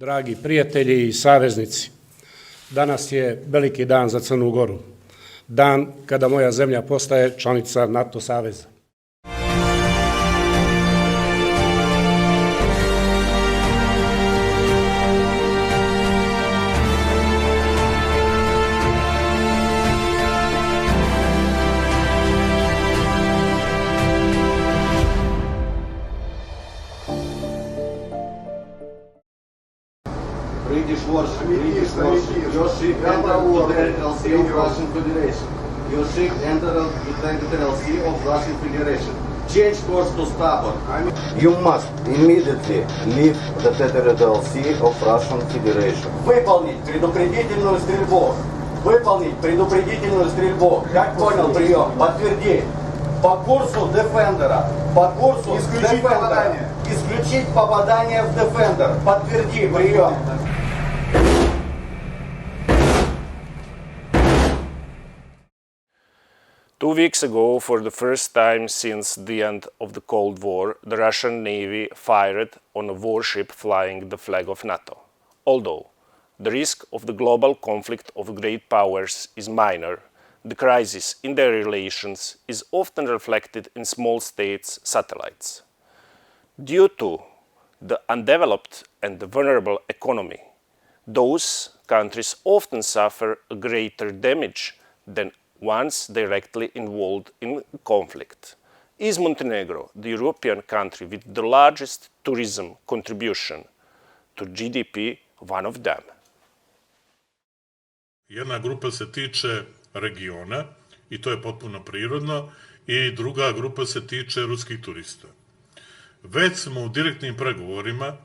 Dragi prijatelji i saveznici, danas je veliki dan za Crnu Goru. Dan kada moja zemlja postaje članica NATO saveza. British warship, your ship entered the territorial sea of Russian Federation. Your ship entered the territorial sea of Russian Federation. Change course to starboard. You must immediately leave the territorial sea of Russian Federation. Выполнить предупредительную стрельбу. Выполнить предупредительную стрельбу. Как понял прием? Подтвердить. По курсу Defender. По курсу Defender. Исключить попадание в Defender. Подтверди прием. 2 weeks ago, for the first time since the end of the Cold War, the Russian Navy fired on a warship flying the flag of NATO. Although the risk of the global conflict of great powers is minor, the crisis in their relations is often reflected in small states' satellites. Due to the undeveloped and the vulnerable economy, those countries often suffer a greater damage than ones directly involved in conflict. Is Montenegro the European country with the largest tourism contribution to GDP one of them? Jedna grupa se tiče regiona i to je potpuno prirodno i druga grupa se tiče ruskih turista. Već smo u direktnim pregovorima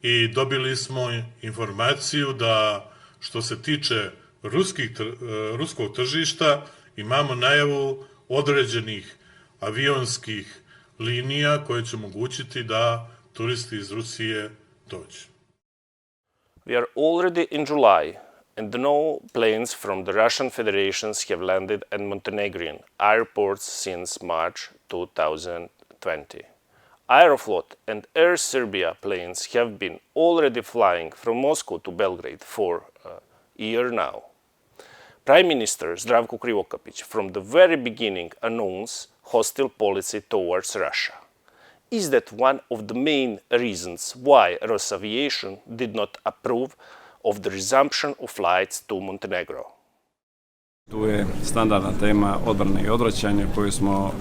i dobili smo informaciju da što se tiče ruskog tržišta imamo najavu određenih avionskih linija koje će omogućiti da turisti iz Rusije dođu. We are already in July and no planes from the Russian Federations have landed at Montenegrin airports since March 2020. Aeroflot and Air Serbia planes have been already flying from Moscow to Belgrade for a year now. Prime Minister Zdravko Krivokapić from the very beginning announced hostile policy towards Russia. Is that one of the main reasons why Rosaviation did not approve of the resumption of flights to Montenegro? Tu je standardna tema odbrane i odvraćanja koju smo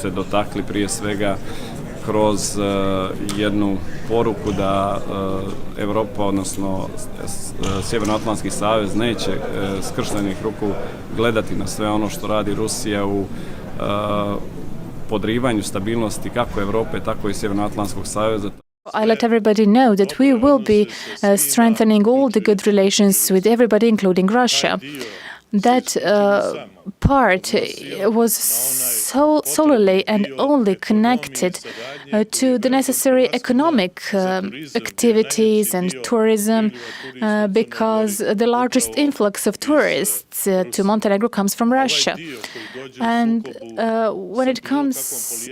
se dotakli prije svega kroz jednu poruku da Evropa, odnosno Sjevernoatlantski savez neće skrštenih ruku gledati na sve ono što radi Rusija u podrivanju stabilnosti kako Evrope, tako i Sjevernoatlantskog saveza. I let everybody know that we will be strengthening all the good relations with everybody, including Russia. That part was solely and only connected to the necessary economic activities and tourism, because the largest influx of tourists to Montenegro comes from Russia. And when it comes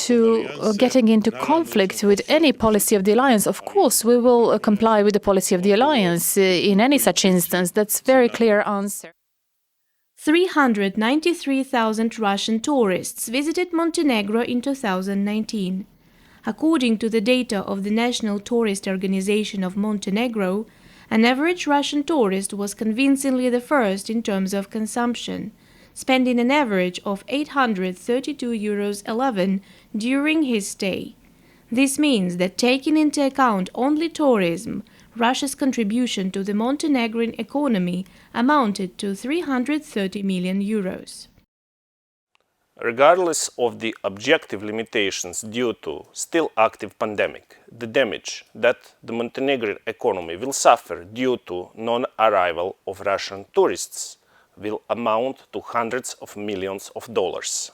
to getting into conflict with any policy of the alliance, of course, we will comply with the policy of the alliance in any such instance. That's a very clear answer. 393,000 Russian tourists visited Montenegro in 2019. According to the data of the National Tourist Organization of Montenegro, an average Russian tourist was convincingly the first in terms of consumption, spending an average of €832.11 during his stay. This means that taking into account only tourism, Russia's contribution to the Montenegrin economy amounted to €330 million. Regardless of the objective limitations due to still active pandemic, the damage that the Montenegrin economy will suffer due to non-arrival of Russian tourists will amount to hundreds of millions of dollars.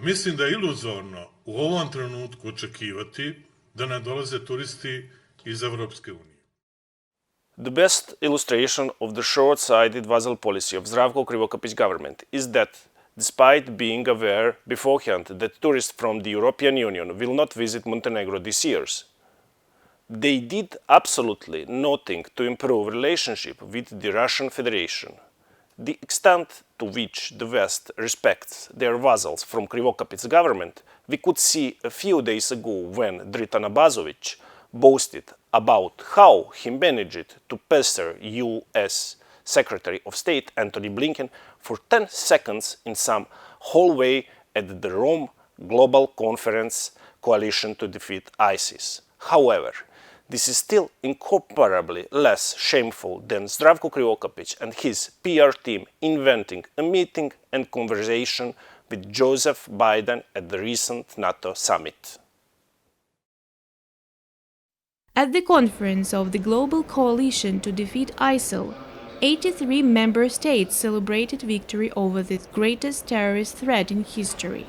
Mislim da je iluzorno u ovom trenutku očekivati da ne dolaze turisti iz Evropske unije. The best illustration of the short-sighted vassal policy of Zdravko Krivokapić government is that, despite being aware beforehand that tourists from the European Union will not visit Montenegro this year, They did absolutely nothing to improve relationship with the Russian Federation. The extent to which the West respects their vassals from Krivokapit's government we could see a few days ago when Dritan Abazovic boasted about how he managed to pester US Secretary of State Antony Blinken for 10 seconds in some hallway at the Rome Global Conference Coalition to Defeat ISIS. However, this is still incomparably less shameful than Zdravko Krivokapic and his PR team inventing a meeting and conversation with Joseph Biden at the recent NATO summit. At the conference of the Global Coalition to Defeat ISIL, 83 member states celebrated victory over the greatest terrorist threat in history.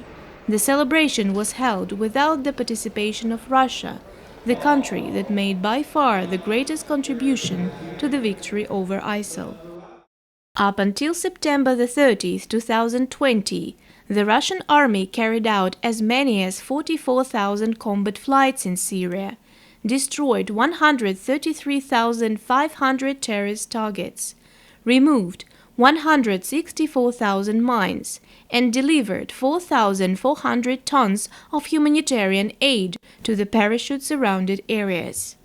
The celebration was held without the participation of Russia, the country that made by far the greatest contribution to the victory over ISIL. Up until September 30, 2020, the Russian army carried out as many as 44,000 combat flights in Syria, destroyed 133,500 terrorist targets, removed 164,000 mines, and delivered 4,400 tons of humanitarian aid to the parachute-surrounded areas.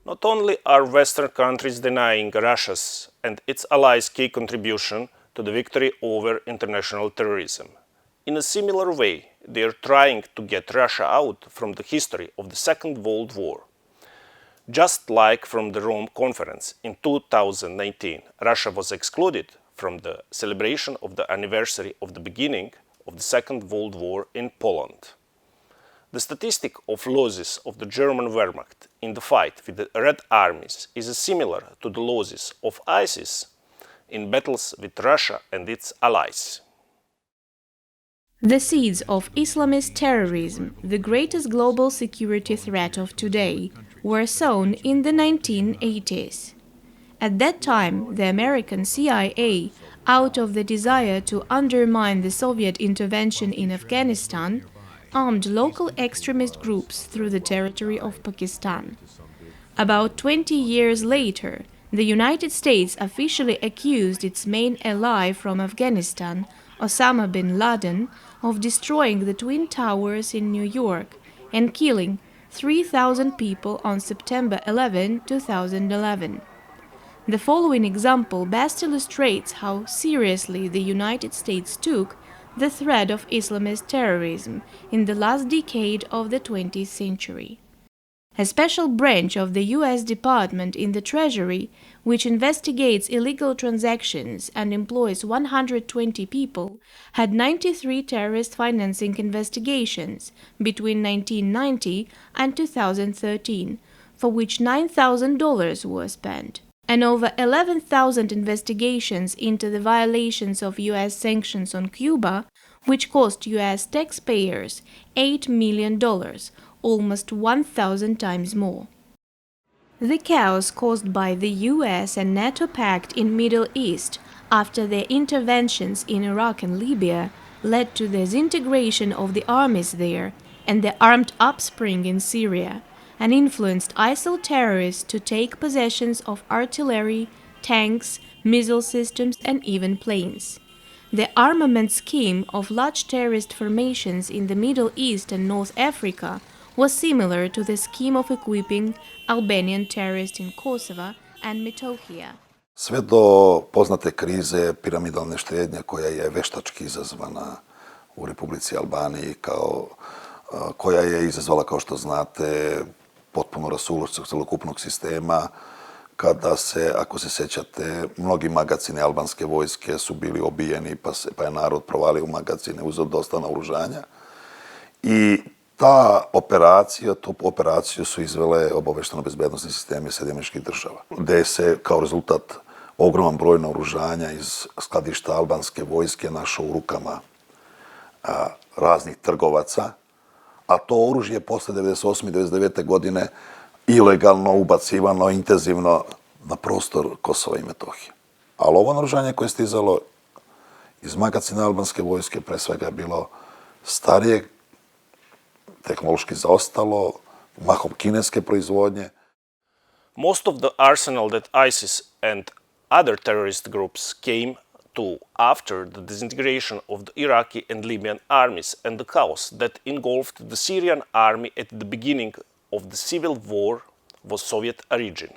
Not only are Western countries denying Russia's and its allies' key contribution to the victory over international terrorism. In a similar way, they are trying to get Russia out from the history of the Second World War. Just like from the Rome Conference in 2019, Russia was excluded from the celebration of the anniversary of the beginning of the Second World War in Poland. The statistic of losses of the German Wehrmacht in the fight with the Red Armies is similar to the losses of ISIS in battles with Russia and its allies. The seeds of Islamist terrorism, the greatest global security threat of today, were sown in the 1980s. At that time, the American CIA, out of the desire to undermine the Soviet intervention in Afghanistan, armed local extremist groups through the territory of Pakistan. About 20 years later, the United States officially accused its main ally from Afghanistan, Osama bin Laden, of destroying the Twin Towers in New York and killing 3,000 people on September 11, 2011. The following example best illustrates how seriously the United States took the threat of Islamist terrorism in the last decade of the 20th century. A special branch of the U.S. Department in the Treasury, which investigates illegal transactions and employs 120 people, had 93 terrorist financing investigations between 1990 and 2013, for which $9,000 were spent, and over 11,000 investigations into the violations of U.S. sanctions on Cuba, which cost U.S. taxpayers $8 million, almost 1,000 times more. The chaos caused by the U.S. and NATO pact in Middle East after their interventions in Iraq and Libya led to the disintegration of the armies there and the armed upspring in Syria, and influenced ISIL terrorists to take possession of artillery, tanks, missile systems, and even planes. The armament scheme of large terrorist formations in the Middle East and North Africa was similar to the scheme of equipping Albanian terrorists in Kosovo and Metohija. Sve do poznate krize piramidalne štednje koja je veštački izazvana u Republici Albaniji, koja je izazvala, kao što znate, potpuno rasulušćak celokupnog sistema, kada se, ako se sećate, mnogi magacine albanske vojske su bili obijeni, pa je narod provalio u magacine, uzeo dosta naoružanja. I tu operaciju su izvele obavešteno-bezbednosni sistemi Sjedinjenih Američkih Država, gde se kao rezultat ogroman broj naoružanja iz skladišta albanske vojske našao u rukama raznih trgovaca, a to oružje posle 98. i 99. godine ilegalno ubacivano intenzivno na prostor Kosova i Metohije. Ali ovo naoružanje koje je stizalo iz magacina albanske vojske pre svega je bilo starije, tehnološki zaostalo, mahom kineske proizvodnje. Most of the arsenal that ISIS and other terrorist groups came to after the disintegration of the Iraqi and Libyan armies and the chaos that engulfed the Syrian army at the beginning of the civil war was Soviet origin.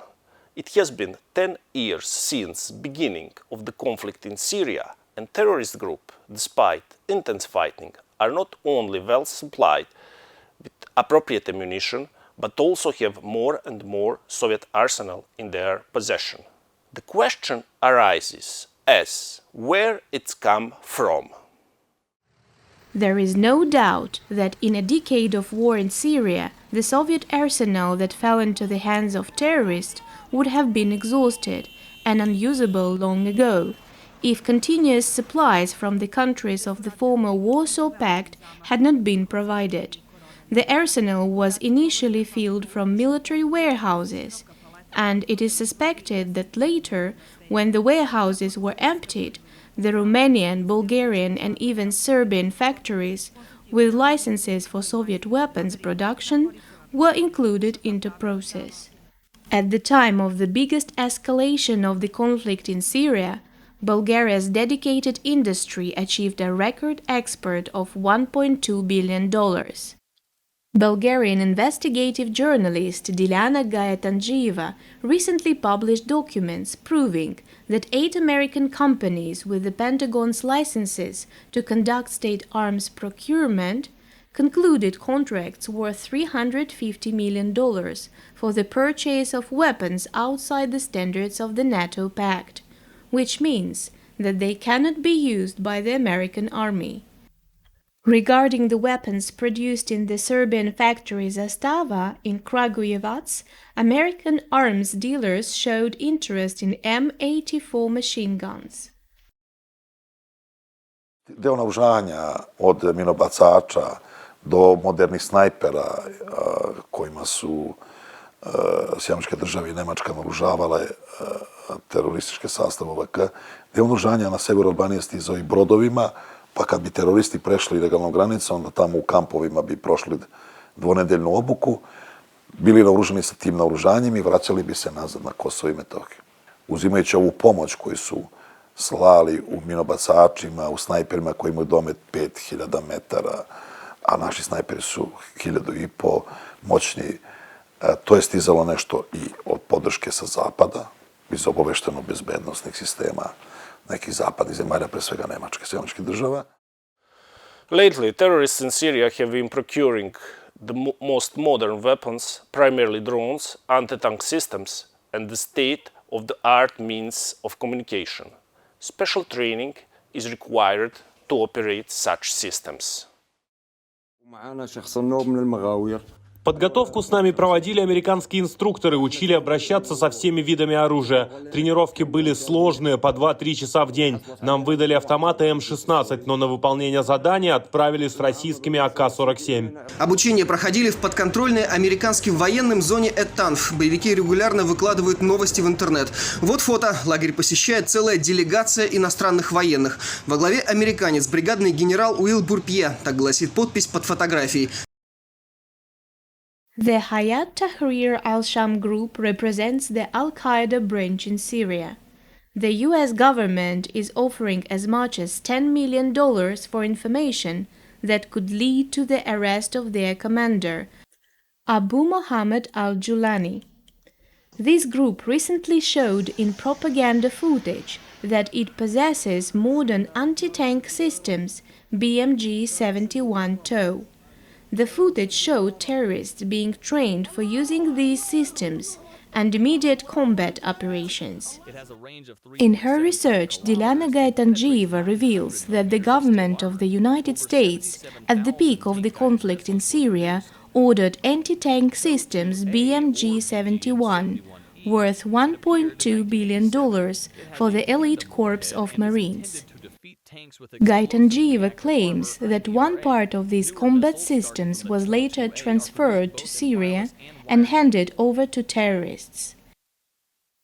It has been 10 years since beginning of the conflict in Syria, and terrorist group, despite intense fighting, are not only well supplied with appropriate ammunition, but also have more and more Soviet arsenal in their possession. The question arises as where it's come from. There is no doubt that in a decade of war in Syria, the Soviet arsenal that fell into the hands of terrorists would have been exhausted and unusable long ago, if continuous supplies from the countries of the former Warsaw Pact had not been provided. The arsenal was initially filled from military warehouses, and it is suspected that later, when the warehouses were emptied, the Romanian, Bulgarian, and even Serbian factories with licenses for Soviet weapons production were included into process. At the time of the biggest escalation of the conflict in Syria, Bulgaria's dedicated industry achieved a record export of $1.2 billion. Bulgarian investigative journalist Dilyana Gaetangieva recently published documents proving that 8 American companies with the Pentagon's licenses to conduct state arms procurement concluded contracts worth $350 million for the purchase of weapons outside the standards of the NATO Pact, which means that they cannot be used by the American army. Regarding the weapons produced in the Serbian factory Zastava in Kragujevac, American arms dealers showed interest in M84 machine guns. Deo naoružanja od minobacača do modernih snajpera kojima su Sjedinjene Države i Nemačka naoružavale terorističke sastave OVK, deo naoružanja na severu Albanije stizao i brodovima, pa kad bi teroristi prešli ilegalnom granicom, onda tamo u kampovima bi prošli dvonedeljnu obuku, bili naoružani sa tim naoružanjem i vraćali bi se nazad na Kosovo i Metohiju. Uzimajući ovu pomoć koju su slali u minobacačima, u snajperima koji imaju domet 5000 metara, a naši snajperi su 1500 moćni, to je stizalo nešto i od podrške sa zapada, iz obavešteno-bezbednostnih sistema nekih zapadnih zemalja, pre svega Nemačke, Sjedinjenih Država. Lately, terrorists in Syria have been procuring the most modern weapons, primarily drones, anti-tank systems, and the state-of-the-art means of communication. Special training is required to operate such systems. Подготовку с нами проводили американские инструкторы, учили обращаться со всеми видами оружия. Тренировки были сложные, по 2-3 часа в день. Нам выдали автоматы М-16, но на выполнение задания отправили с российскими АК-47. Обучение проходили в подконтрольной американским военным зоне Эттанф. Боевики регулярно выкладывают новости в интернет. Вот фото. Лагерь посещает целая делегация иностранных военных. Во главе американец, бригадный генерал Уилл Бурпье. Так гласит подпись под фотографией. The Hayat Tahrir al-Sham group represents the Al-Qaeda branch in Syria. The US government is offering as much as $10 million for information that could lead to the arrest of their commander, Abu Mohammed al-Julani. This group recently showed in propaganda footage that it possesses modern anti-tank systems BMG-71 TOW. The footage showed terrorists being trained for using these systems and immediate combat operations. In her research, Dilyana Gaetangieva reveals that the government of the United States, at the peak of the conflict in Syria, ordered anti-tank systems BMG-71, worth $1.2 billion for the elite corps of Marines. Gaitanjiva claims that one part of these combat systems was later transferred to Syria and handed over to terrorists.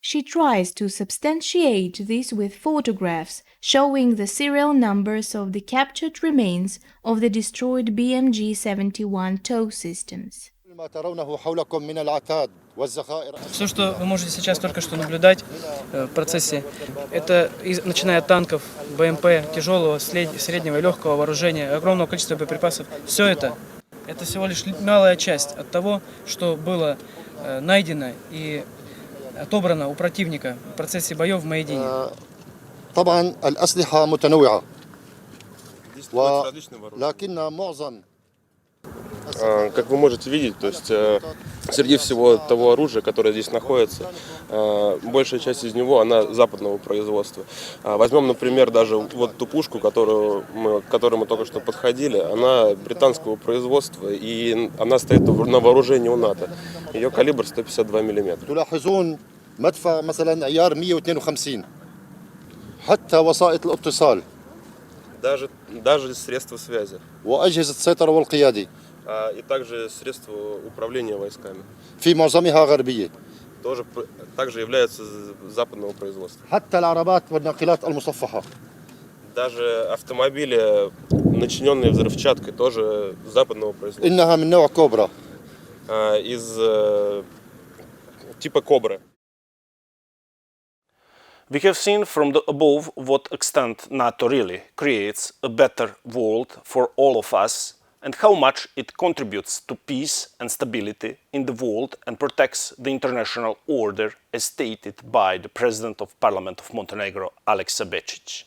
She tries to substantiate this with photographs showing the serial numbers of the captured remains of the destroyed BMG-71 tow systems. Все, что вы можете сейчас только что наблюдать в процессе, это начиная от танков, БМП, тяжелого, среднего и легкого вооружения, огромного количества боеприпасов, все это всего лишь малая часть от того, что было найдено и отобрано у противника в процессе боев в Майдане. طبعا الأسلحة متنوعة ولكن معظم Как вы можете видеть, то есть среди всего того оружия, которое здесь находится, большая часть из него, она западного производства. Возьмем, например, даже вот ту пушку, к которой мы только что подходили, она британского производства, и она стоит на вооружении у НАТО. Ее калибр 152 мм. تلاحظون مدفع مثلا عيار 152 حتى وسائط الاتصال Даже средства связи. وأجهزة السيطرة والقيادة И также средства управления войсками. في معظمها غربية. Также являются западного производства. حتى العربات والناقلات المصفحة. Даже автомобили, начиненные взрывчаткой, тоже западного производства. إنها من نوع كوبرا. Из типа Кобры. We have seen from the above what extent NATO really creates a better world for all of us and how much it contributes to peace and stability in the world and protects the international order as stated by the President of Parliament of Montenegro, Alex Bečić.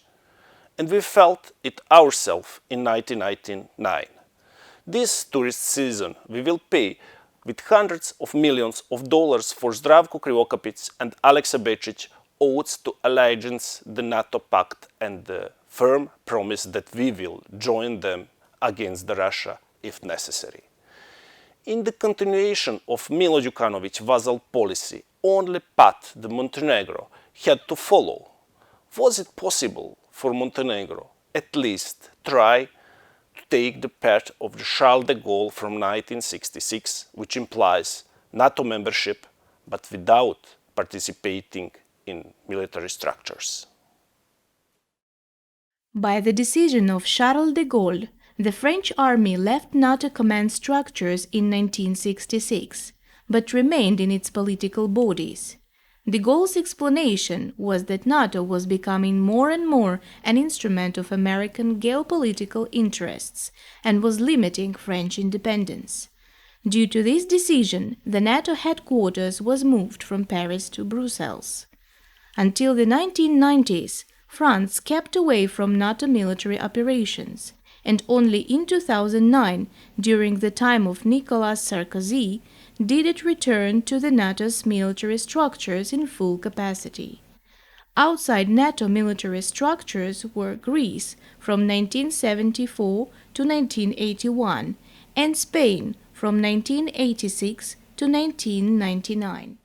And we felt it ourselves in 1999. This tourist season we will pay with hundreds of millions of dollars for Zdravko Krivokapić and Alex Bečić oaths to allegiance the NATO pact and the firm promise that we will join them against the Russia if necessary. In the continuation of Milo Đukanović's vassal policy, only path the Montenegro had to follow. Was it possible for Montenegro at least try to take the path of the Charles de Gaulle from 1966, which implies NATO membership but without participating in military structures? By the decision of Charles de Gaulle, the French army left NATO command structures in 1966, but remained in its political bodies. De Gaulle's explanation was that NATO was becoming more and more an instrument of American geopolitical interests and was limiting French independence. Due to this decision, the NATO headquarters was moved from Paris to Brussels. Until the 1990s, France kept away from NATO military operations, and only in 2009, during the time of Nicolas Sarkozy, did it return to the NATO's military structures in full capacity. Outside NATO military structures were Greece from 1974 to 1981 and Spain from 1986 to 1999.